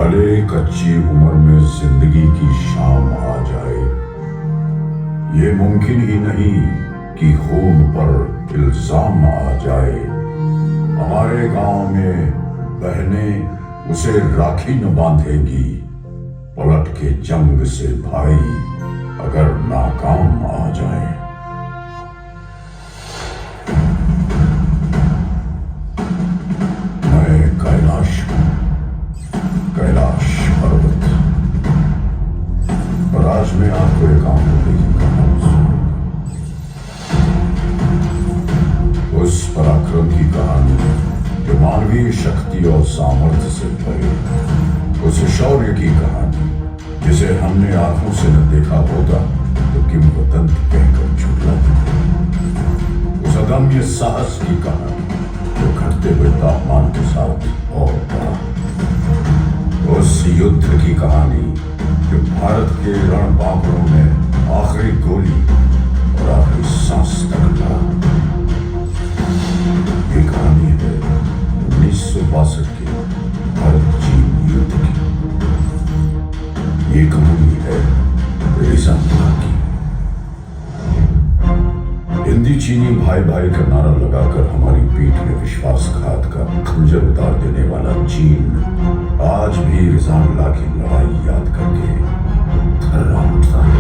भले कच्ची उम्र में जिंदगी की शाम आ जाए, ये मुमकिन ही नहीं कि खून पर इल्जाम आ जाए। हमारे गांव में बहनें उसे राखी न बांधेगी, पलट के जंग से भाई अगर नाकाम आ जाए। मैं कैलाश पर्वत, और आज मैं आपको एक आम मुद्दे की कहानी सुनाऊंगा। उस पराक्रम की कहानी जो मानवीय शक्ति और सामर्थ्य से भरे, उस शौर्य की कहानी जिसे हमने आंखों से न देखा होता तो किंवदंती कहकर झुठलाते थे। उस अदम्य साहस की कहानी जो घटते हुए तापमान के साथ और बढ़ा। उस युद्ध की कहानी जो भारत के रणबांकुरों में आखिरी गोली और आखिरी सांस तक लड़ा। ये कहानी है 1962 के भारत चीन युद्ध की। ये कहानी है रिजांगला की। हिंदी चीनी भाई भाई का नारा लगाकर हमारी पीठ में विश्वासघात का खंजर उतार देने वाला चीन आज भी रिजांगला की लड़ाई याद करके थर्रा उठता है।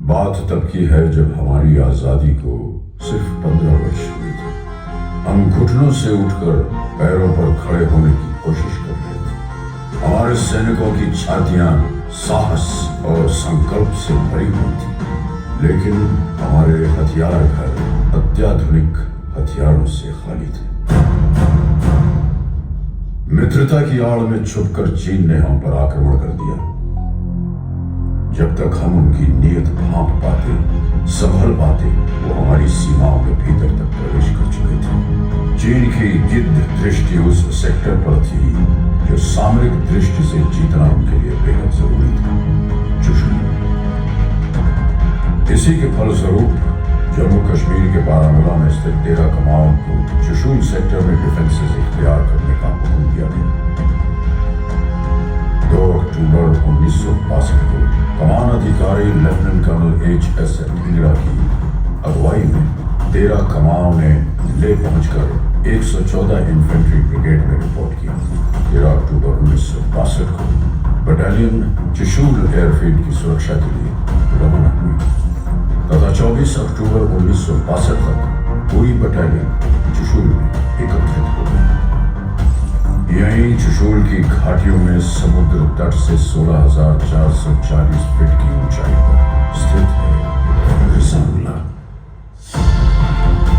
बात तब की है जब हमारी आजादी को सिर्फ 15 वर्ष हुए थे। हम घुटनों से उठकर पैरों पर खड़े होने की कोशिश कर रहे थे। हमारे सैनिकों की छातियां साहस और संकल्प से भरी हुई थी, लेकिन हमारे हथियार घर अत्याधुनिक हथियारों से खाली थे। मित्रता की आड़ में छुपकर चीन ने हम पर आक्रमण कर दिया। जब तक हम उनकी नीयत भांप पाते, संभल पाते, वो हमारी सीमाओं के भीतर तक प्रवेश कर चुके थे। चीन की गिद्ध दृष्टि उस सेक्टर पर थी जो सामरिक दृष्टि से जीतना उनके लिए बेहद जरूरी था, चुशुल। इसी के फलस्वरूप जम्मू कश्मीर के बारामूला में स्थित डेरा कमांड को चुशुल सेक्टर में डिफेंसेस इख्तियार करने का हुक्म दिया गया। 2 अक्टूबर 1962 को कमान अधिकारी लेफ्टिनेंट कर्नल H.S. ढींगरा की अगुवाई में डेरा कमांड ने ले पहुंचकर 114 इन्फेंट्री ब्रिगेड में रिपोर्ट किया। 13 अक्टूबर 1962 को बटालियन चुशुल एयरफील्ड की सुरक्षा के लिए रवाना हुई तथा 24 अक्टूबर 1962 तक पूरी बटालियन चुशुल में एकत्रित हो गई। यहीं चुशुल की घाटियों में समुद्र तट से 16,440 फीट की ऊंचाई पर स्थित है रिजांगला।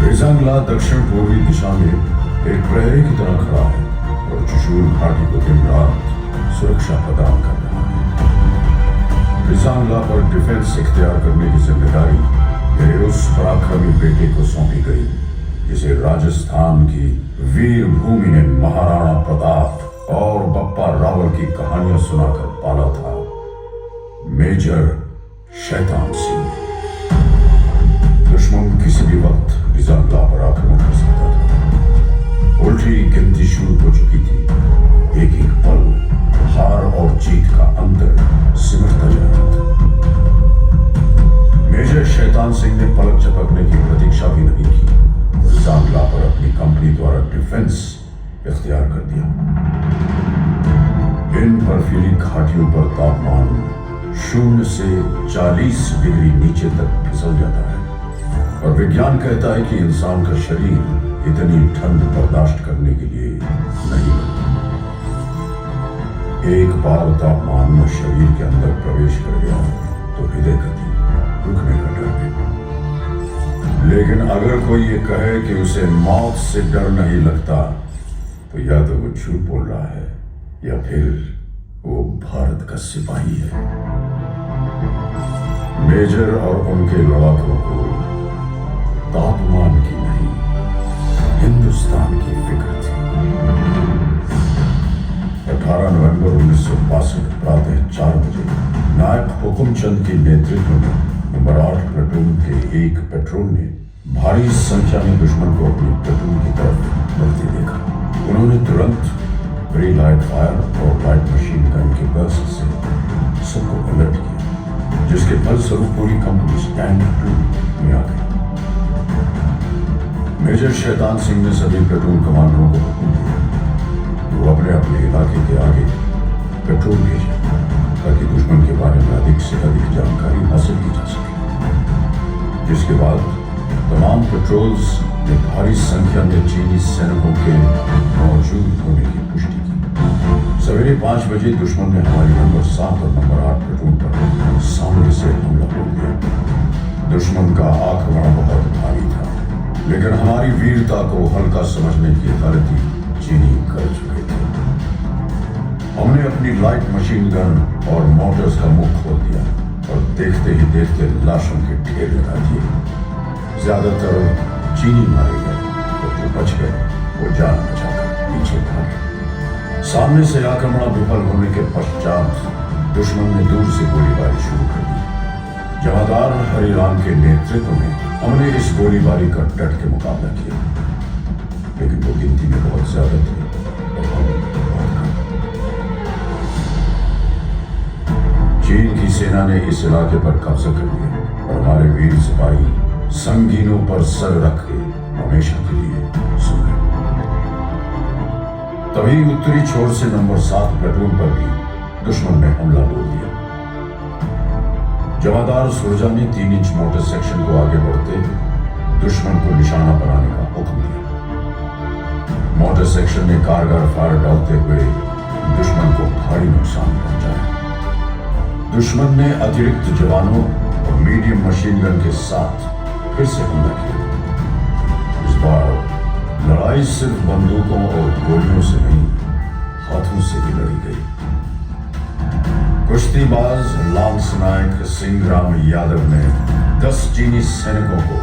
रिजांगला दक्षिण पूर्वी दिशा में एक प्रहरी की तरह खड़ा है और चुशुल घाटी को दिन रात सुरक्षा प्रदान कर रहा है। रिजांगला पर डिफेंस इख्तियार करने की जिम्मेदारी मेरे उस पराक्रमी बेटे को सौंपी गई जिसे राजस्थान की वीर भूमि ने महाराणा प्रताप और बप्पा रावल की कहानियां सुनाकर पाला था, मेजर शैतान सिंह। दुश्मन किसी भी वक्त रिजांगला पर आक्रमण कर सकता था। उल्टी गिनती शुरू हो चुकी थी। एक एक पल हार और जीत का अंतर सिमटता जा रहा था। मेजर शैतान सिंह ने पलक झपकने की प्रतीक्षा भी नहीं की और रिजांगला पर अपनी कंपनी द्वारा डिफेंस इख्तियार कर दिया। इन बर्फीली घाटियों पर तापमान 0 से 40 डिग्री नीचे तक फिसल जाता है और विज्ञान कहता है कि इंसान का शरीर इतनी ठंड बर्दाश्त करने के लिए नहीं बनता। एक बार तापमान में शरीर के अंदर प्रवेश कर गया तो हृदय गति रुकने का डर है। लेकिन अगर कोई ये कहे कि उसे मौत से डर नहीं लगता तो या तो वो झूठ बोल रहा है या फिर वो भारत का सिपाही है। मेजर और उनके लड़ाकों को तापमान की नहीं, हिंदुस्तान की फिक्र थी। 18 नवंबर 1962 प्रातः 4 बजे नायक हुकुमचंद के नेतृत्व में नंबर 8 प्लेटून के एक पेट्रोल ने भारी संख्या में दुश्मन को अपनी प्लेटून की तरफ बढ़ते देखा। उन्होंने तुरंत प्री लाइट फायर और लाइट मशीन गन के बर्स्ट से सबको अलर्ट किया, जिसके फलस्वरूप पूरी कंपनी स्टैंड में आ गई। मेजर शैतान सिंह ने सभी प्लेटून कमांडरों को हुक्म दिया कि वो अपने अपने इलाके के आगे पेट्रोल भेजें ताकि दुश्मन के बारे में अधिक से अधिक जानकारी हासिल की जा सके। जिसके बाद तमाम पेट्रोल्स ने भारी संख्या में चीनी सैनिकों के मौजूद होने की पुष्टि की। सवेरे 5 बजे दुश्मन ने हमारी नंबर 7 और नंबर 8 प्लेटून पर सामने से हमला बोल दिया। दुश्मन का आक्रमण बहुत भारी था, लेकिन हमारी वीरता को हल्का समझने की गलती चीनी कर चुके थे। हमने अपनी लाइट मशीन गन और मोटर्स का मुख खोल दिया और देखते ही देखते लाशों के ढेर लगा दिए। ज्यादातर चीनी मारे गए और जो बच गए वो जान बचाकर पीछे भागे। सामने से आक्रमण विफल होने के पश्चात दुश्मन ने दूर से गोलीबारी शुरू कर दी। जमादार हरिराम के नेतृत्व में हमने इस गोलीबारी का डट के मुकाबला किया, लेकिन वो गिनती में बहुत ज्यादा थे और हम बहुत कम। चीन की सेना ने इस इलाके पर कब्जा कर लिया और हमारे वीर सिपाही संगीनों पर सर रख के हमेशा के लिए सो गए। तभी उत्तरी छोर से नंबर 7 प्लेटून पर भी दुश्मन ने हमला बोल दिया। जमादार सुरजा ने 3 इंच मोटर सेक्शन को आगे बढ़ते दुश्मन को निशाना बनाने का हुक्म दिया। मोटर सेक्शन में कारगर फायर डालते हुए दुश्मन को भारी नुकसान पहुंचाया। दुश्मन ने अतिरिक्त जवानों और मीडियम मशीन गन के साथ फिर से हमला किया। इस बार लड़ाई सिर्फ बंदूकों और गोलियों से नहीं, हाथों से भी लड़ी गई। कुश्तीबाज लांस नायक सिंहराम यादव ने 10 चीनी सैनिकों को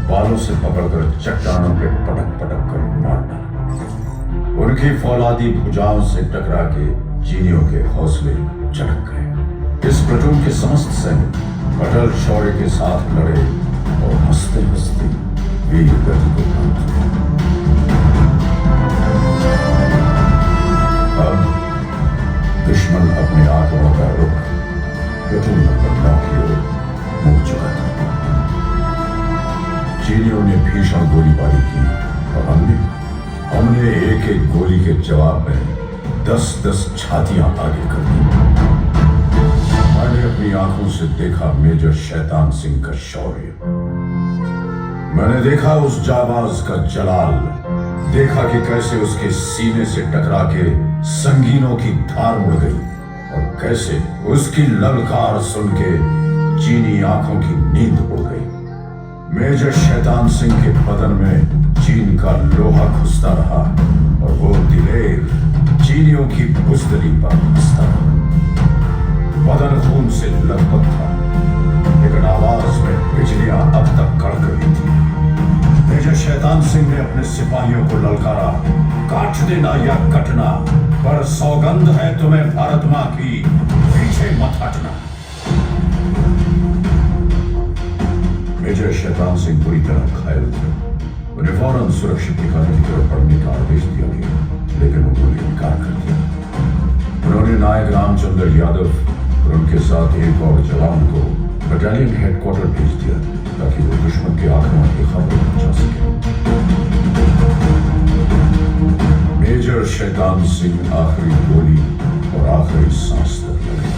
बालों से पकड़कर चट्टानों पे पटक पटक कर मार डाला। उनकी फौलादी भुजाओं से टकरा के चीनियों के हौसले झटक गए। इस प्लेटून के समस्त सैनिक अटल शौर्य के साथ लड़े और हंसते हंसते वीर गति को प्राप्त हुए। अब दुश्मन अपने आंकड़ों का रुख प्लेटून नंबर 9 की ओर मुड़ चुका था। चीनियों ने भीषण गोलीबारी की और हमने एक एक गोली के जवाब में 10-10 छातियां आगे कर दी। मैंने अपनी आंखों से देखा मेजर शैतान सिंह का शौर्य। मैंने देखा उस जाबाज का जलाल, देखा कि कैसे उसके सीने से टकरा के संगीनों की धार मुड़ गई और कैसे उसकी ललकार सुन के चीनी आंखों की नींद उड़ गई। मेजर शैतान सिंह के बदन में चीन का लोहा घुसता रहा और वो दिलेर चीनियों की बुजदली पर हंसता रहा। बदन खून से लथपथ था, लेकिन आवाज में बिजलियां अब तक कड़क रही थी। मेजर शैतान सिंह ने अपने सिपाहियों को ललकारा, काट देना या कटना, पर सौगंध है तुम्हें भारत मां की, पीछे मत हटना। मेजर शैतान सिंह बुरी तरह घायल थे। उन्हें फौरन सुरक्षित ठिकाने की तरफ बढ़ने का आदेश दिया गया, लेकिन उन्होंने इनकार कर दिया। उन्होंने नायक रामचंद्र यादव और उनके साथ एक और जवान को बटालियन हेडक्वार्टर भेज दिया ताकि वो दुश्मन के आक्रमण की खबर पहुंचा सके। मेजर शैतान सिंह आखिरी गोली और आखिरी सांस तक लगे,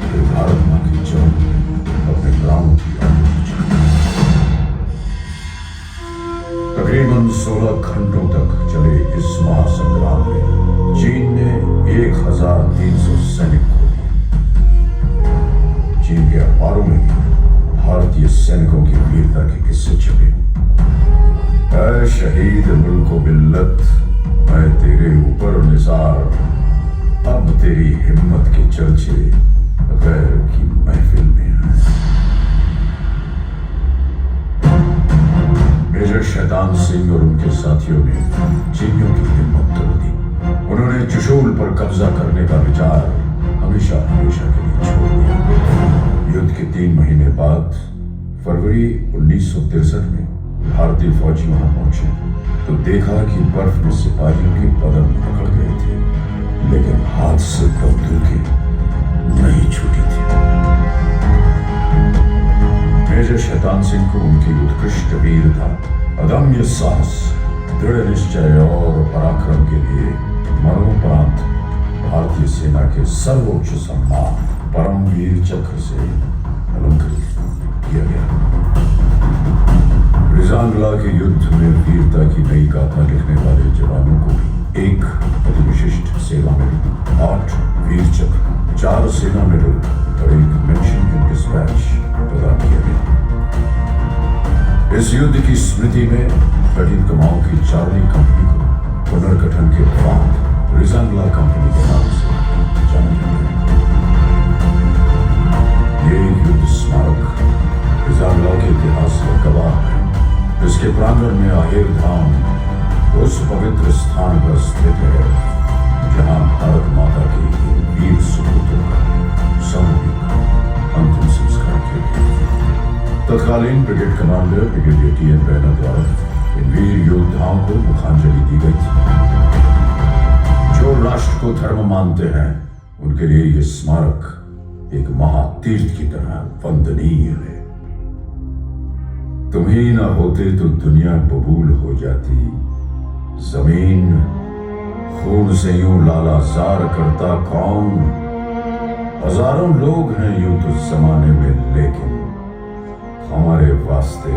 फिर भारत मां की जंग में अपने प्राणों की आहुति दी। तकरीबन 16 घंटों तक चले इस महासंग्राम में चीन ने 1300 सैनिक खो दिए। चीन के अखबारों में भी भारतीय सैनिकों की वीरता के किस्से छपे। ऐ शहीद मुल्को बिल्लत, मैं तेरे ऊपर निसार, अब तेरी हिम्मत के चर्चे गैर की महफिल में हैं। मेजर शैतान सिंह और उनके साथियों ने चीनियों की हिम्मत तोड़ दी। उन्होंने चुशूल पर कब्जा करने का विचार हमेशा हमेशा के लिए छोड़ दिया। युद्ध के 3 महीने बाद फरवरी 1963 में भारतीय फौजी वहां पहुंचे तो देखा कि बर्फ में सिपाहियों के बदन पकड़ गए थे उत्कृष्ट वीरता, अदम्य साहस, दृढ़ निश्चय और पराक्रम के लिए मरणोपरांत भारतीय सेना के सर्वोच्च सम्मान परमवीर चक्र से अलंकृत किया गया। रिजांगला के युद्ध में वीरता की नई गाथा लिखने वाले जवानों को भी एक अति विशिष्ट सेवा मेडल, 8 वीर चक्र, 4 सेना मेडल और एक मेंशन इन डिस्पैच प्रदान किया गया। इस युद्ध की स्मृति में कठिन कमाओं की चार्ली कंपनी को पुनर्गठन के बाद रिजांगला कंपनी के नाम से जाना जाता है। ये युद्ध स्मारक रिजांगला के इतिहास का गवाह है। इसके प्रांगण में आहेर धाम उस पवित्र स्थान पर स्थित है जहां भारत माता के वीर सुपुत्रों का सामूहिक अंतिम संस्कार किया गया। तत्कालीन brigade commander brigadier TN. Raina द्वारा इन वीर योद्धाओं को मुखांजलि दी गई थी। जो राष्ट्र को धर्म मानते हैं उनके लिए यह स्मारक एक महातीर्थ की तरह वंदनीय है। तुम ही ना होते तो दुनिया बबूल हो जाती, जमीन खून से यूं लालाजार करता कौन। हजारों लोग हैं यूं तो जमाने में, लेकिन हमारे वास्ते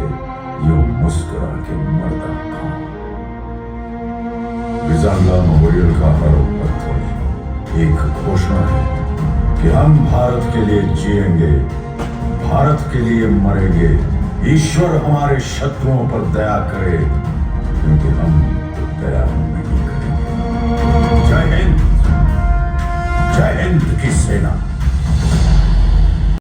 यूं मुस्कुरा के मरता कौन। रिजांगला मेमोरियल का हर पत्थर एक घोषणा है कि हम भारत के लिए जिएंगे, भारत के लिए मरेंगे। ईश्वर हमारे शत्रुओं पर दया करे, क्योंकि हम दया